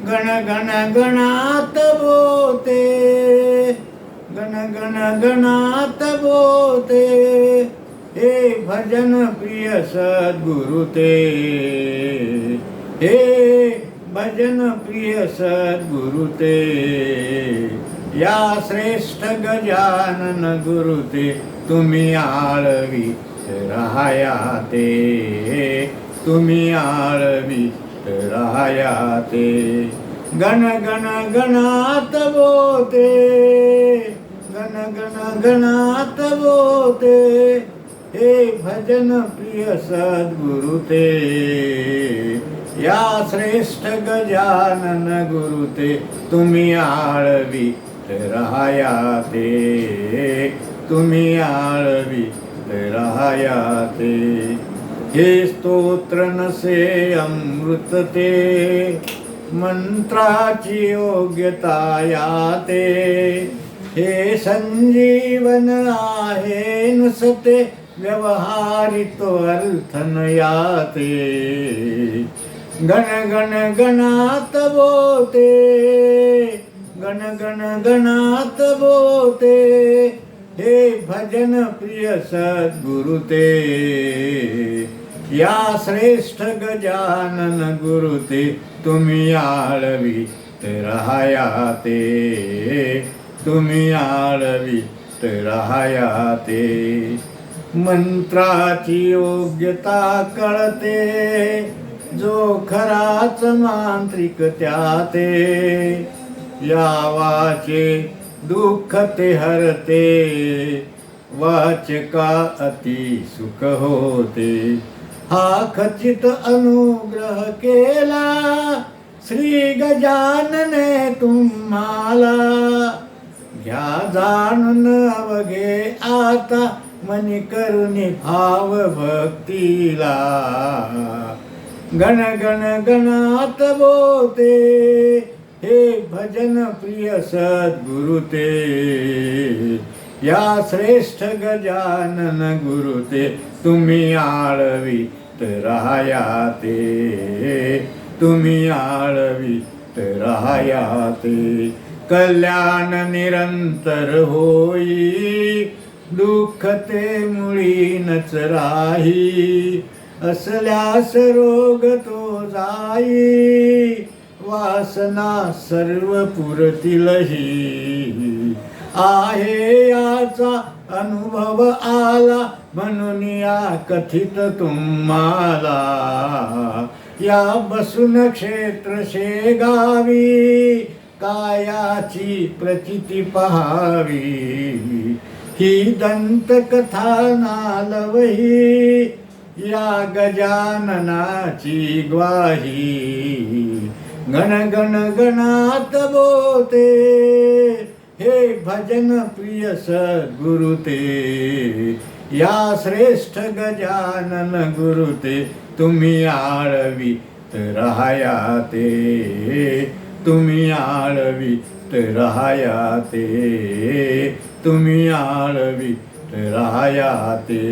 गण गण गणात बोते, गण गण गणात बोते, हे भजन प्रिय सद्गुरु ते, हे भजन प्रिय सद्गुरु ते, या श्रेष्ठ गजानन गुरु ते, तुम्ही आळवी राहाया ते, तुम्ही आळवी राहाया ते, गण गण गणात बोते, गण गण गणात बोते, हे भजन प्रिय सद्गुरु ते, या श्रेष्ठ गजानन गुरु ते, तुम्ही आळवी राहाया ते, तुम्ही आळवी राहाया ते, हे स्तोत्र नसे अमृत ते, मंत्राची योग्यता याते, हे संजीवन आहे नसते, व्यवहारित अर्थन याते, गण गण गणात बोते, गण गण गणात बोते, हे भजन प्रिय सद्गुरु ते, या श्रेष्ठ गजानन गुरु ते, तुम्ही आळवी राहाया ते, तुम्ही आळवी राहाया ते, मंत्राची योग्यता कळते, जो खराच मांत्रिक त्याते, या वाचे दुःख ते हरते, वाचका अति सुख होते, हा खचित अनुग्रह केला श्री गजानने तुम्हाला, घ्या जाणून अवघे आता मनी करुणी भाव भक्तीला, गण गण गणात बोते, हे भजन प्रिय सद्गुरु ते, या श्रेष्ठ गजानन गुरु ते, तुम्ही आळवी राहाया ते, तुम्ही आळवी राहाया ते, कल्याण निरंतर होई, दुःख ते मुळी नच राही, असल्यास रोग तो जाई, वासना सर्व पुरतीलही, आहे याचा अनुभव आला, म्हणून या कथित तुम्हाला, या बसून क्षेत्र शेगावी, कायाची प्रचिती पहावी, ही दंतकथा नालवही, या गजाननाची ग्वाही, गण गण गणात बोते, हे भजन प्रिय सद्गुरु ते, या श्रेष्ठ गजानन गुरु ते, तुम्ही आळवी राहाया ते, तुम्ही आळवी राहाया ते, तुम्ही आळवी राहाया ते.